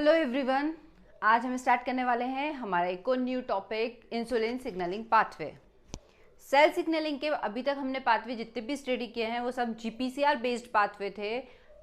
Hello everyone, आज हम start करने वाले हैं हमारा एक और new topic insulin signalling pathway. Cell signalling के अभी तक हमने पाथवे जितने भी स्टडी किए हैं वो सब जीपीसीआर बेस्ड पाथवे थे।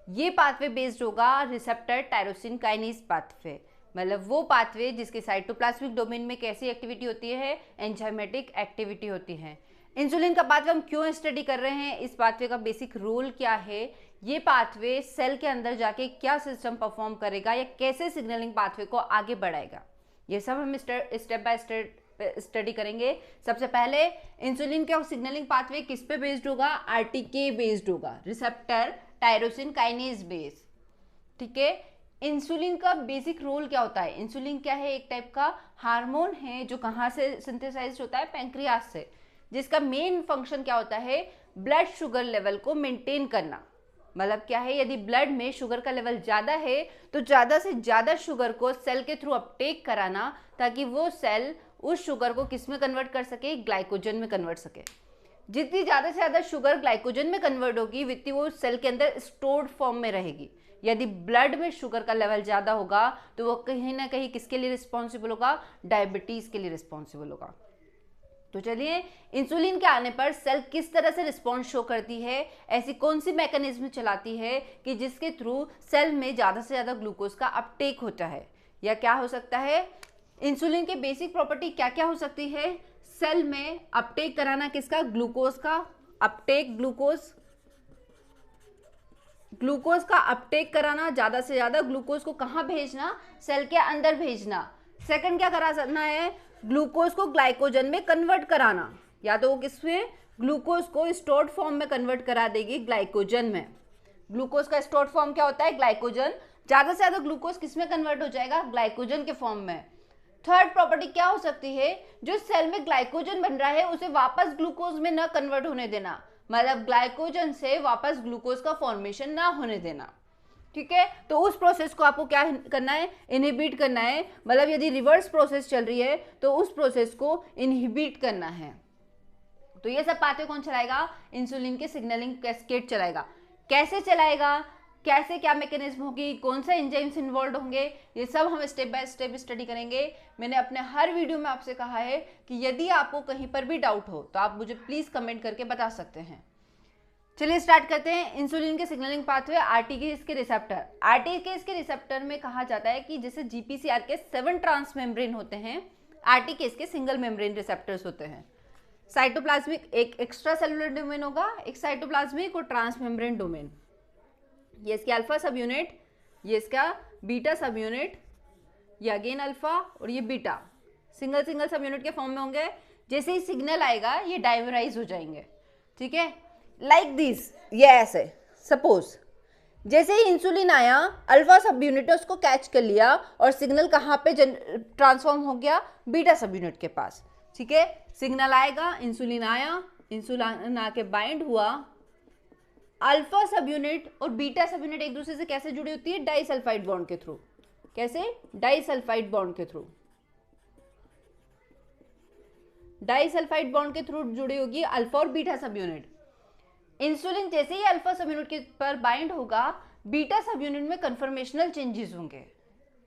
ये पाथवे बेस्ड होगा रिसेप्टर टायरोसिन काइनेज पाथवे, मतलब वो पाथवे जिसके साइटोप्लाज्मिक डोमेन में कैसी एक्टिविटी होती है, एंजाइमेटिक एक्टिविटी होती है। इंसुलिन का पाथवे हम क्यों स्टडी कर रहे हैं, इस पाथवे का बेसिक रोल क्या है, ये पाथवे सेल के अंदर जाके क्या सिस्टम परफॉर्म करेगा या कैसे सिग्नलिंग पाथवे को आगे बढ़ाएगा, ये सब हम स्टेप बाय स्टेप स्टडी करेंगे। सबसे पहले इंसुलिन का सिग्नलिंग पाथवे किस पे बेस्ड होगा, आरटीके बेस्ड होगा, रिसेप्टर टायरोसिन काइनेज बेस्ड। ठीक है, इंसुलिन का बेसिक रोल क्या होता है? इंसुलिन क्या है? एक टाइप का हार्मोन है जो कहाँ से सिंथेसाइज होता है, पैंक्रियास से, जिसका मेन फंक्शन क्या होता है, ब्लड शुगर लेवल को मेंटेन करना। मतलब क्या है, यदि ब्लड में शुगर का लेवल ज़्यादा है तो ज़्यादा से ज़्यादा शुगर को सेल के थ्रू अपटेक कराना, ताकि वो सेल उस शुगर को किस में कन्वर्ट कर सके, ग्लाइकोजन में कन्वर्ट सके। जितनी ज़्यादा से ज़्यादा शुगर ग्लाइकोजन में कन्वर्ट होगी उतनी वो सेल के अंदर स्टोर्ड फॉर्म में रहेगी। यदि ब्लड में शुगर का लेवल ज़्यादा होगा तो वो कहीं ना कहीं किसके लिए रिस्पॉन्सिबल होगा, डायबिटीज़ के लिए रिस्पॉन्सिबल होगा। तो चलिए, इंसुलिन के आने पर सेल किस तरह से रिस्पॉन्स शो करती है, ऐसी कौन सी मैकेनिज्म चलाती है कि जिसके थ्रू सेल में ज़्यादा से ज़्यादा ग्लूकोज का अपटेक होता है, या क्या हो सकता है, इंसुलिन के बेसिक प्रॉपर्टी क्या क्या हो सकती है, सेल में अपटेक कराना किसका, ग्लूकोज का अपटेक, ग्लूकोज का अपटेक कराना, ज़्यादा से ज़्यादा ग्लूकोज को कहाँ भेजना, सेल के अंदर भेजना। सेकंड क्या कराना है, ग्लूकोज को ग्लाइकोजन में कन्वर्ट कराना, या तो वो किसमें, ग्लूकोज को स्टोर्ड फॉर्म में कन्वर्ट करा देगी, ग्लाइकोजन में। ग्लूकोज का स्टोर्ड फॉर्म क्या होता है, ग्लाइकोजन। ज़्यादा से ज़्यादा ग्लूकोज किसमें कन्वर्ट हो जाएगा, ग्लाइकोजन के फॉर्म में। थर्ड प्रॉपर्टी क्या हो सकती है, जो सेल में ग्लाइकोजन बन रहा है उसे वापस ग्लूकोज में न कन्वर्ट होने देना, मतलब ग्लाइकोजन से वापस ग्लूकोज का फॉर्मेशन ना होने देना। ठीक है, तो उस प्रोसेस को आपको क्या करना है, इनहिबिट करना है। मतलब यदि रिवर्स प्रोसेस चल रही है तो उस प्रोसेस को इनहिबिट करना है। तो ये सब पाथवे कौन चलाएगा, इंसुलिन के सिग्नलिंग कैस्केड चलाएगा। कैसे चलाएगा, कैसे क्या मैकेनिज्म होगी, कौन सा एंजाइम्स इन्वॉल्व होंगे, ये सब हम स्टेप बाय स्टेप स्टडी करेंगे। मैंने अपने हर वीडियो में आपसे कहा है कि यदि आपको कहीं पर भी डाउट हो तो आप मुझे प्लीज कमेंट करके बता सकते हैं। चलिए स्टार्ट करते हैं। इंसुलिन के सिग्नलिंग पाथवे, आरटीकेज के रिसेप्टर। आरटीकेज के रिसेप्टर में कहा जाता है कि जैसे जीपीसीआर के 7 ट्रांसमेम्ब्रेन होते हैं, आरटीकेज के सिंगल मेम्ब्रेन रिसेप्टर्स होते हैं। साइटोप्लाज्मिक एक एक्स्ट्रा सेलुलर डोमेन होगा, एक साइटोप्लाज्मिक और ट्रांसमेम्ब्रेन डोमेन। ये इसके अल्फा सब यूनिट, ये इसका बीटा सब यूनिट, ये अगेन अल्फा और ये बीटा सिंगल सिंगल सब यूनिट के फॉर्म में होंगे। जैसे ही सिग्नल आएगा ये डाइमराइज हो जाएंगे। ठीक है, लाइक दिस, ये ऐसे। सपोज जैसे ही इंसुलिन आया, अल्फा सब यूनिट उसको कैच कर लिया और सिग्नल कहाँ पे ट्रांसफॉर्म हो गया, बीटा सब यूनिट के पास। ठीक है, सिग्नल आएगा, इंसुलिन आया, इंसुलिन आके बाइंड हुआ, अल्फा सब यूनिट और बीटा सब यूनिट एक दूसरे से कैसे जुड़ी होती है, डाइसल्फाइड बॉन्ड के थ्रू। कैसे, डाइसल्फाइड बॉन्ड के थ्रू, डाइसल्फाइड बॉन्ड के थ्रू जुड़ी होगी अल्फा और बीटा सब यूनिट। इंसुलिन जैसे ही अल्फा सब यूनिट के पर बाइंड होगा, बीटा सब यूनिट में कन्फर्मेशनल चेंजेस होंगे।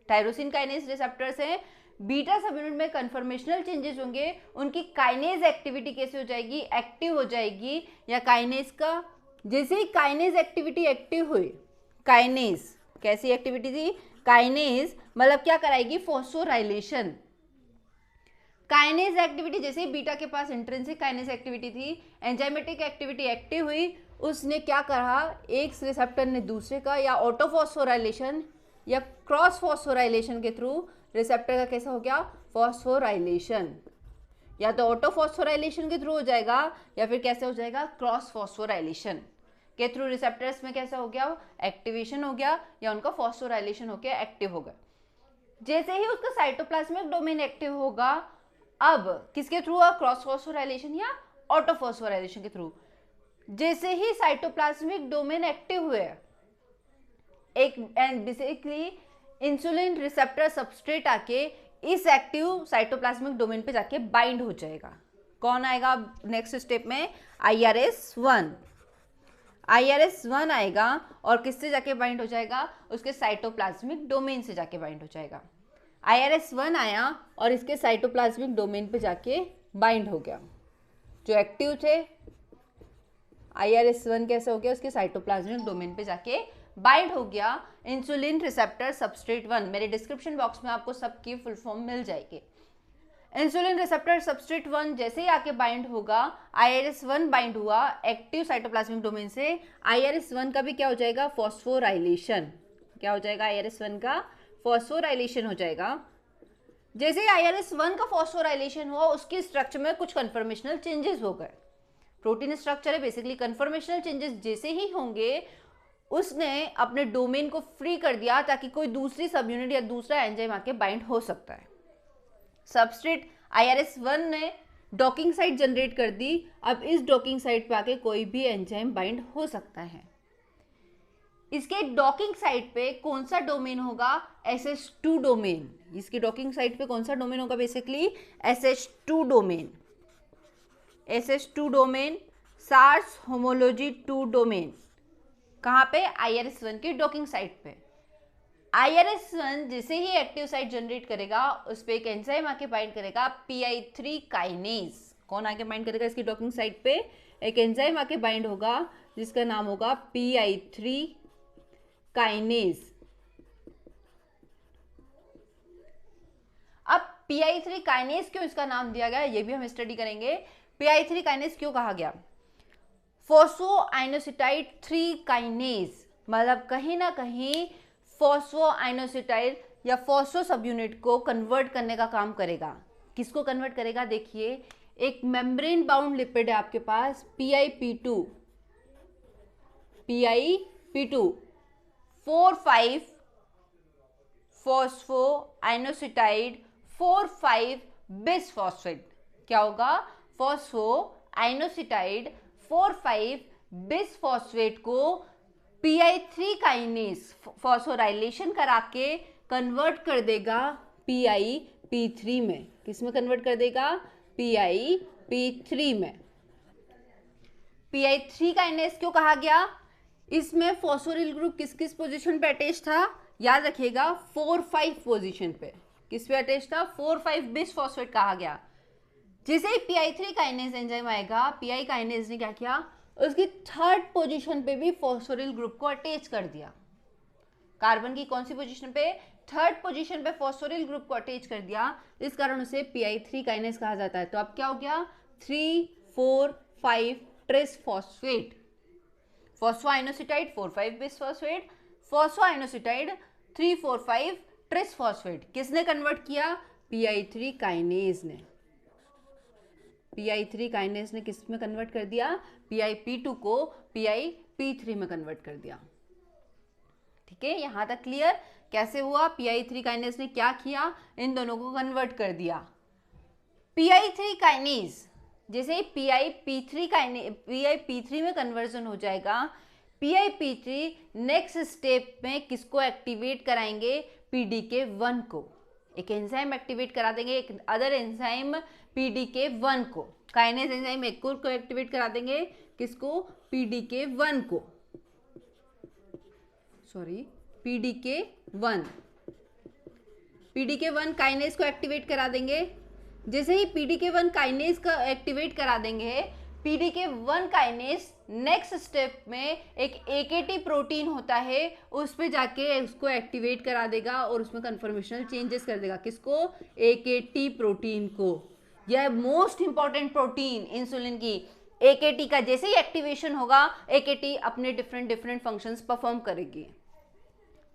टायरोसिन काइनेज रिसेप्टर्स हैं, बीटा सब यूनिट में कन्फर्मेशनल चेंजेस होंगे। उनकी काइनेज एक्टिविटी कैसे हो जाएगी, एक्टिव हो जाएगी, या काइनेज का जैसे ही काइनेज एक्टिविटी एक्टिव हुई, काइनेज कैसी एक्टिविटी थी, काइनेज मतलब क्या कराएगी, फॉस्फोराइलेशन। काइनेज एक्टिविटी जैसे ही बीटा के पास इंट्रिंसिक काइनेज एक्टिविटी थी, एंजाइमेटिक एक्टिविटी एक्टिव हुई, उसने क्या करा, एक रिसेप्टर ने दूसरे का या ऑटोफॉस्फोराइलेशन या क्रॉस फॉस्फोराइलेशन के थ्रू रिसेप्टर का कैसा हो गया, फॉस्फोराइलेशन। या तो ऑटोफॉस्फोराइलेशन के थ्रू हो जाएगा या फिर कैसे हो जाएगा, क्रॉस फॉस्फोराइलेशन के थ्रू रिसेप्टर्स में कैसा हो गया, एक्टिवेशन हो गया, या उनका फॉस्फोराइलेशन होकर एक्टिव हो गया। जैसे ही उसका साइटोप्लाज्मिक डोमेन एक्टिव होगा, अब किसके थ्रू, क्रॉस फॉस्फोराइलेशन या ऑटोफॉस्फोराइलेशन के थ्रू। जैसे ही साइटोप्लाज्मिक डोमेन एक्टिव हुए, एक and basically insulin receptor substrate आके इस एक्टिव साइटोप्लाज्मिक डोमेन पे जाके बाइंड हो जाएगा। कौन आएगा नेक्स्ट स्टेप में, IRS1। IRS1 आएगा और किससे जाके बाइंड हो जाएगा, उसके साइटोप्लाज्मिक डोमेन से जाके बाइंड हो जाएगा। IRS1 आया और इसके साइटोप्लाज्मिक डोमेन पे जाके बाइंड हो गया। जो एक्टिव थे IRS1 कैसे हो गया, उसके साइटोप्लाज्मिक डोमेन पे जाके बाइंड हो गया। इंसुलिन रिसेप्टर सबस्ट्रेट 1, मेरे डिस्क्रिप्शन बॉक्स में आपको सबकी फुल फॉर्म मिल जाएगी। इंसुलिन रिसेप्टर सबस्ट्रेट 1 जैसे ही आके बाइंड होगा, IRS1 बाइंड हुआ एक्टिव साइटोप्लाज्मिक डोमेन से, IRS1 का भी क्या हो जाएगा, फॉस्फोराइलेशन। क्या हो जाएगा, IRS1 का फॉस्फोराइलेशन हो जाएगा। जैसे ही IRS1 का फॉस्फोराइलेशन हुआ, उसकी स्ट्रक्चर में कुछ कन्फर्मेशनल चेंजेस हो गए। प्रोटीन स्ट्रक्चर है बेसिकली, कन्फर्मेशनल चेंजेस जैसे ही होंगे उसने अपने डोमेन को फ्री कर दिया ताकि कोई दूसरी सब यूनिट या दूसरा एंजाइम आके बाइंड हो सकता है। सबस्ट्रेट IRS1 ने डॉकिंग साइट जनरेट कर दी। अब इस डॉकिंग साइट पे आके कोई भी एंजाइम बाइंड हो सकता है। इसके डॉकिंग साइट पे कौन सा डोमेन होगा, SH2 डोमेन। इसकी डॉकिंग साइट पे कौन सा डोमेन होगा, basically SH2 domain. SH2 domain, Src homology 2 domain. कहाँ पे, IRS1 की डॉकिंग साइट पे। IRS1 जैसे ही एक्टिव साइट जनरेट करेगा, उस पर एक एंजाइम आके बाइंड करेगा, PI3 काइनेज। कौन आके बाइंड करेगा, इसकी डॉकिंग साइट पे एक एंजाइम आके बाइंड होगा जिसका नाम होगा PI3 काइनेज। अब PI3 काइनेज क्यों इसका नाम दिया गया, ये भी हम स्टडी करेंगे। PI3 काइनेज क्यों कहा गया, फॉस्फोआइनोसिटाइड 3 काइनेज, मतलब कहीं ना कहीं फॉस्फोआइनोसिटाइड या फॉस्फो सब यूनिट को कन्वर्ट करने का काम करेगा। किसको कन्वर्ट करेगा, देखिए एक मेम्ब्रेन बाउंड लिपिड है आपके पास PIP2 4,5 फॉस्फोआइनोसिटाइड 4,5 बिसफॉस्फेट। क्या होगा, फॉस्फोआइनोसिटाइड 4,5 बिसफॉस्फेट को PI3 काइनेज फॉस्फोराइलेशन करा के कन्वर्ट कर देगा PIP3 में। किस में कन्वर्ट कर देगा, PIP3 में। PI3 काइनेज क्यों कहा गया, इसमें फॉस्फोरिल ग्रुप किस किस पोजीशन पे अटैच था, याद रखिएगा 4,5 पोजीशन पे। किस पे अटैच था, 4,5 बिसफॉस्फेट कहा गया। जैसे ही PI3 काइनेज एंजाइम आएगा, PI काइनेज ने क्या किया, उसकी थर्ड पोजीशन पे भी फॉस्फोरिल ग्रुप को अटैच कर दिया। कार्बन की कौन सी पोजीशन पे, थर्ड पोजीशन पे फॉस्फोरिल ग्रुप को अटैच कर दिया, इस कारण उसे PI3 काइनेज कहा जाता है। तो अब क्या हो गया, 3,4,5 tris phosphate, phosphoinositide 4,5 bisphosphate, phosphoinositide 3,4,5 tris phosphate. किसने कन्वर्ट किया, PI3 काइनेज ने। PI3 काइनेज ने किस में कन्वर्ट कर दिया, PIP2 को PIP3 में कन्वर्ट कर दिया। ठीक है, यहां तक क्लियर। कैसे हुआ, PI3 काइनेज ने क्या किया, इन दोनों को कन्वर्ट कर दिया। PI3 काइनेज जैसे ही PIP3 में कन्वर्जन हो जाएगा, PIP3 नेक्स्ट स्टेप में किसको एक्टिवेट कराएंगे, PDK1 को। एक एंजाइम एक्टिवेट करा देंगे, एक अदर एंजाइम PDK1 को। काइनेज एंजाइम एक को एक्टिवेट करा देंगे, किसको, PDK1 को, सॉरी PDK1 काइनेज को एक्टिवेट करा देंगे। जैसे ही PDK1 काइनेज का एक्टिवेट करा देंगे, PDK1 काइनेज नेक्स्ट स्टेप में एक AKT प्रोटीन होता है, उस पे जाके उसको एक्टिवेट करा देगा और उसमें कन्फर्मेशनल चेंजेस कर देगा। किसको, AKT प्रोटीन को। यह मोस्ट इंपॉर्टेंट प्रोटीन इंसुलिन की, AKT का जैसे ही एक्टिवेशन होगा, AKT अपने डिफरेंट फंक्शंस परफॉर्म करेगी।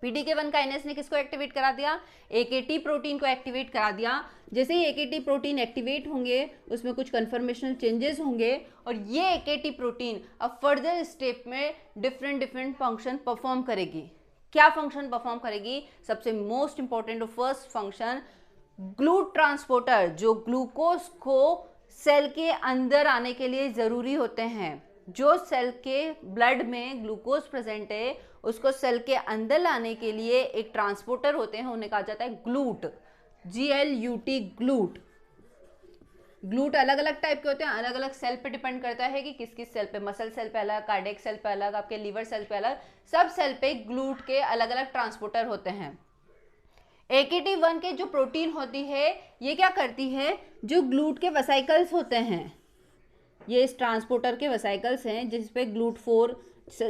PDK1 काइनेज ने किसको एक्टिवेट करा दिया, AKT प्रोटीन को एक्टिवेट करा दिया। जैसे ही AKT प्रोटीन एक्टिवेट होंगे, उसमें कुछ कन्फर्मेशनल चेंजेस होंगे और ये AKT प्रोटीन अब फर्दर स्टेप में डिफरेंट फंक्शन परफॉर्म करेगी। क्या फंक्शन परफॉर्म करेगी, सबसे मोस्ट इंपॉर्टेंट और फर्स्ट फंक्शन, ग्लूट ट्रांसपोर्टर, जो ग्लूकोज को सेल के अंदर आने के लिए जरूरी होते हैं। जो सेल के ब्लड में ग्लूकोज प्रेजेंट है, उसको सेल के अंदर लाने के लिए एक ट्रांसपोर्टर होते हैं, उन्हें कहा जाता है ग्लूट, GLUT, ग्लूट। ग्लूट अलग अलग टाइप के होते हैं, अलग अलग सेल पे डिपेंड करता है कि किस किस सेल पे, मसल सेल पे अलग, कार्डियक सेल पे अलग, आपके लीवर सेल पे अलग, सब सेल पे ग्लूट के अलग अलग ट्रांसपोर्टर होते हैं। AKT1 के जो प्रोटीन होती है ये क्या करती है, जो ग्लूट के वेसाइकल्स होते हैं, ये इस ट्रांसपोर्टर के वेसाइकल्स हैं जिसपे GLUT4,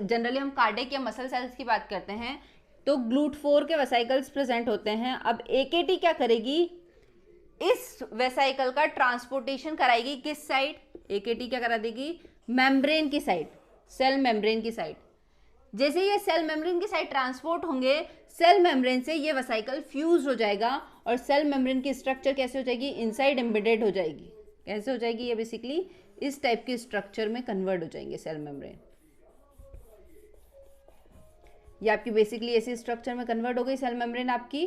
जनरली हम कार्डियक या मसल सेल्स की बात करते हैं तो GLUT4 के वेसाइकल्स प्रेजेंट होते हैं। अब AKT क्या करेगी, इस वेसाइकल का ट्रांसपोर्टेशन कराएगी किस साइड, AKT क्या करा देगी, मेम्ब्रेन की साइड, सेल मेम्ब्रेन की साइड। जैसे ये सेल मेम्ब्रेन की साइड ट्रांसपोर्ट होंगे, सेल मेम्ब्रेन से ये वेसाइकल फ्यूज हो जाएगा और सेल मेम्ब्रेन की स्ट्रक्चर कैसे हो जाएगी, इनसाइड एम्बेडेड हो जाएगी। कैसे हो जाएगी, ये बेसिकली इस टाइप के स्ट्रक्चर में कन्वर्ट हो जाएंगे सेल मेम्ब्रेन। ये आपकी बेसिकली ऐसी स्ट्रक्चर में कन्वर्ट हो गई सेल मेम्ब्रेन आपकी,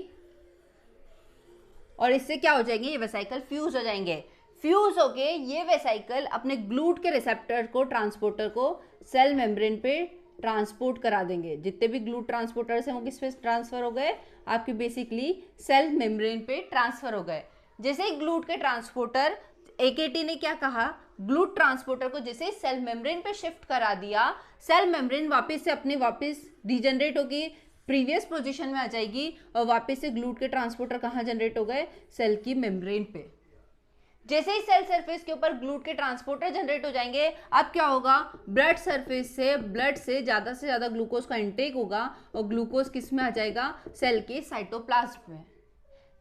और इससे क्या हो जाएंगे, ये वेसाइकल फ्यूज हो जाएंगे। फ्यूज होके ये वेसाइकल अपने ग्लूट के रिसेप्टर को, ट्रांसपोर्टर को सेल मेम्ब्रेन पे ट्रांसपोर्ट करा देंगे। जितने भी ग्लूट ट्रांसपोर्टर्स हैं वो किस पे ट्रांसफर हो गए, आपकी बेसिकली सेल मेम्ब्रेन पे ट्रांसफर हो गए। जैसे ही ग्लूट के ट्रांसपोर्टर, AKT ने क्या कहा, ग्लूट ट्रांसपोर्टर को जैसे सेल मेम्ब्रेन पे शिफ्ट करा दिया, सेल मेम्ब्रेन वापस से अपने वापस रीजनरेट होगी, प्रीवियस पोजीशन में आ जाएगी और वापस से ग्लूट के ट्रांसपोर्टर कहाँ जनरेट हो गए, सेल की मेम्ब्रेन पे। जैसे ही सेल सरफेस के ऊपर ग्लूट के ट्रांसपोर्टर जनरेट हो जाएंगे, अब क्या होगा, ब्लड सरफेस से, ब्लड से ज़्यादा ग्लूकोज का इंटेक होगा और ग्लूकोज किस में आ जाएगा, सेल के साइटोप्लाज्म में।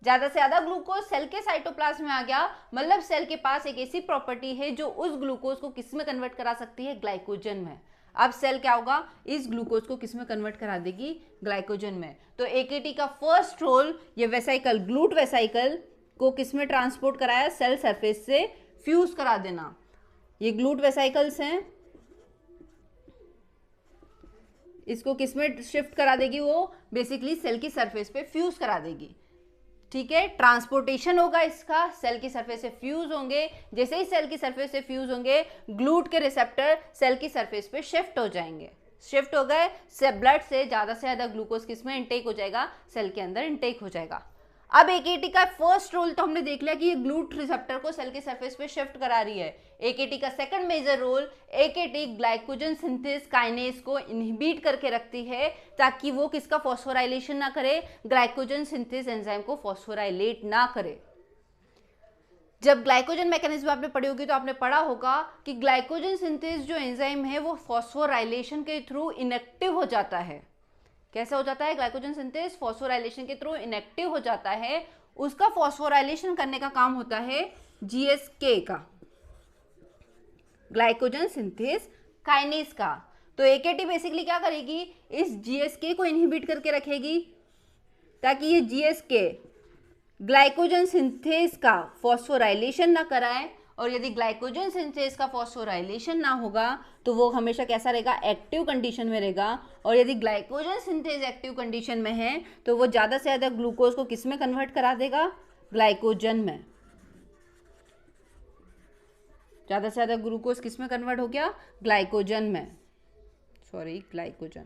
ज़्यादा से ज़्यादा ग्लूकोज सेल के साइटोप्लाज्म में आ गया, मतलब सेल के पास एक ऐसी प्रॉपर्टी है जो उस ग्लूकोज को किस में कन्वर्ट करा सकती है, ग्लाइकोजन में। अब सेल क्या होगा, इस ग्लूकोज को किस में कन्वर्ट करा देगी, ग्लाइकोजन में। तो AKT का फर्स्ट रोल, ये वेसाइकल, ग्लूट वेसाइकल को किस में ट्रांसपोर्ट कराया, सेल सरफेस से फ्यूज करा देना। ये ग्लूट वेसाइकल्स हैं, इसको किस में शिफ्ट करा देगी, वो बेसिकली सेल की सरफेस पे फ्यूज करा देगी। ठीक है, ट्रांसपोर्टेशन होगा इसका, सेल की सरफेस से फ्यूज होंगे। जैसे ही सेल की सरफेस से फ्यूज होंगे, ग्लूट के रिसेप्टर सेल की सरफेस पे शिफ्ट हो जाएंगे। शिफ्ट हो गए, ब्लड से ज़्यादा ग्लूकोज किस में इंटेक हो जाएगा, सेल के अंदर इंटेक हो जाएगा। अब AKT का फर्स्ट रोल तो हमने देख लिया कि ये ग्लूट रिसेप्टर को सेल के सरफेस पे शिफ्ट करा रही है। AKT का second major role, AKT glycogen synthase kinase को इनहिबिट करके रखती है ताकि वो किसका फॉस्फोराइलेशन ना करे, ग्लाइकोजन सिंथेस एंजाइम को फॉस्फोराइलेट ना करे। जब ग्लाइकोजन मैकेनिज्म आपने पढ़ी होगी तो आपने पढ़ा होगा कि ग्लाइकोजन सिंथेस जो एंजाइम है वो फॉस्फोराइलेशन के थ्रू इनएक्टिव हो जाता है। कैसे हो जाता है, ग्लाइकोजन सिंथेस फॉस्फोराइलेशन के थ्रू इनएक्टिव हो जाता है। उसका फॉस्फोराइलेशन करने का काम होता है GSK का, ग्लाइकोजन सिंथेस काइनेज का। तो AKT बेसिकली क्या करेगी, इस GSK को इनहिबिट करके रखेगी ताकि ये GSK ग्लाइकोजन सिंथेस का फॉस्फोराइलेशन ना कराए, और यदि ग्लाइकोजन सिंथेस का फॉस्फोराइलेशन ना होगा तो वो हमेशा कैसा रहेगा, एक्टिव कंडीशन में रहेगा। और यदि ग्लाइकोजन सिंथेस एक्टिव कंडीशन में है तो वो ज़्यादा से ज़्यादा ग्लूकोज को किस में कन्वर्ट करा देगा, ग्लाइकोजन में। ज़्यादा से ज़्यादा ग्लूकोज किस में कन्वर्ट हो गया, ग्लाइकोजन में, ग्लाइकोजन।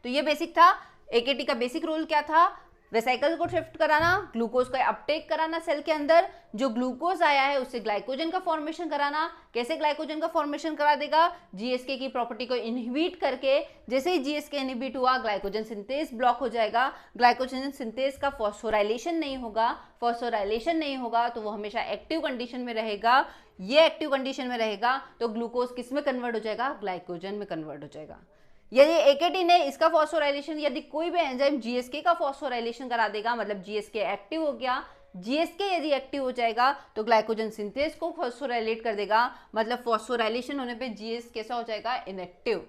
तो ये बेसिक था, AKT का बेसिक रोल क्या था, वेसाइकल को शिफ्ट कराना, ग्लूकोज का अपटेक कराना सेल के अंदर, जो ग्लूकोज आया है उससे ग्लाइकोजन का फॉर्मेशन कराना। कैसे ग्लाइकोजन का फॉर्मेशन करा देगा, GSK की प्रॉपर्टी को इनहिबिट करके। जैसे ही GSK इनहिबिट हुआ, ग्लाइकोजन सिंथेस ब्लॉक हो जाएगा, ग्लाइकोजन सिंथेस का फॉस्फोराइलेशन नहीं होगा। फॉस्फोराइलेशन नहीं होगा तो वो हमेशा एक्टिव कंडीशन में रहेगा। ये एक्टिव कंडीशन में रहेगा तो ग्लूकोज किस में कन्वर्ट हो जाएगा, ग्लाइकोजन में कन्वर्ट हो जाएगा। यदि AKT ने इसका फॉस्फोराइलेशन, यदि कोई भी एंजाइम GSK का फॉस्फोराइलेशन करा देगा, मतलब GSK एक्टिव हो गया, GSK यदि एक्टिव हो जाएगा तो ग्लाइकोजन सिंथेस को फॉस्फोराइलेट कर देगा, मतलब फॉस्फोराइलेशन होने पे GS कैसा हो जाएगा, इनएक्टिव।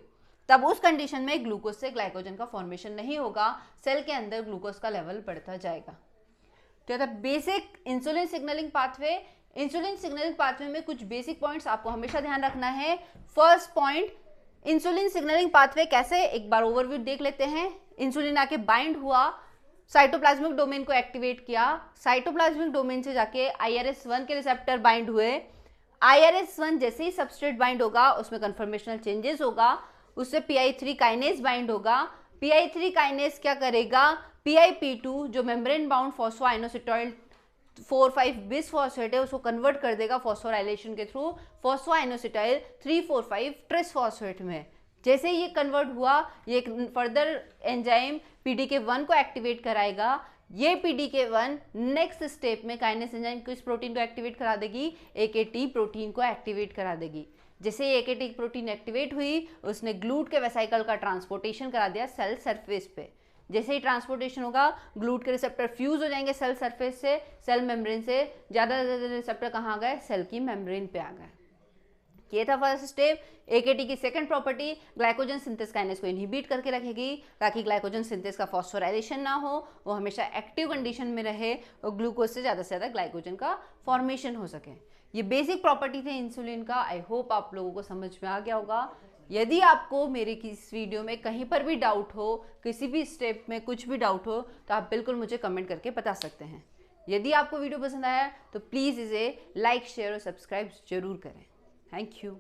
तब उस कंडीशन में ग्लूकोज से ग्लाइकोजन का फॉर्मेशन नहीं होगा, सेल के अंदर ग्लूकोज का लेवल बढ़ता जाएगा। तो था basic insulin signalling pathway. Insulin signalling pathway में कुछ बेसिक पॉइंट्स आपको हमेशा ध्यान रखना है। First point, insulin signalling pathway कैसे, एक बार ओवरव्यू देख लेते हैं। इंसुलिन आके बाइंड हुआ, साइटोप्लाज्मिक डोमेन को एक्टिवेट किया, साइटोप्लाज्मिक डोमेन से जाके IRS1 के रिसेप्टर बाइंड हुए। IRS1 जैसे ही सबस्ट्रेट बाइंड होगा उसमें कन्फर्मेशनल चेंजेस होगा, उससे PI3 काइनेज बाइंड होगा। PI3 काइनेज क्या करेगा, PIP2 जो मेम्ब्रेन बाउंड फॉस्फोआइनोसिटोइल 4,5 बिसफॉस्फेट है उसको कन्वर्ट कर देगा फॉस्फोराइलेशन के थ्रू फॉस्फोआइनोसिटाइल 3,4,5 ट्रिसफॉस्फेट में। जैसे ही ये कन्वर्ट हुआ, ये फर्दर एंजाइम PDK1 को एक्टिवेट कराएगा। ये PDK1 नेक्स्ट स्टेप में काइनेस एंजाइम किस प्रोटीन को एक्टिवेट करा देगी, AKT प्रोटीन को एक्टिवेट करा देगी। जैसे ही AKT प्रोटीन एक्टिवेट हुई, उसने ग्लूट के वेसाइकल का ट्रांसपोर्टेशन करा दिया सेल सरफेस पे। जैसे ही ट्रांसपोर्टेशन होगा, ग्लूट के रिसेप्टर फ्यूज हो जाएंगे सेल सरफेस से, सेल मेम्ब्रेन से। ज़्यादा रिसेप्टर कहाँ गए, सेल की मेम्ब्रेन पे आ गए। ये था फर्स्ट स्टेप। AKT की second property glycogen synthase kinase को इनहिबिट करके रखेगी ताकि ग्लाइकोजन सिंथेस का फॉस्फोराइलेशन ना हो, वो हमेशा एक्टिव कंडीशन में रहे और ग्लूकोज से ज़्यादा ग्लाइकोजन का फॉर्मेशन हो सके। ये बेसिक प्रॉपर्टी थे इंसुलिन का। आई होप आप लोगों को समझ में आ गया होगा। यदि आपको मेरे की इस वीडियो में कहीं पर भी डाउट हो, किसी भी स्टेप में कुछ भी डाउट हो, तो आप बिल्कुल मुझे कमेंट करके बता सकते हैं। यदि आपको वीडियो पसंद आया तो प्लीज़ इसे लाइक, शेयर और सब्सक्राइब जरूर करें। Thank you.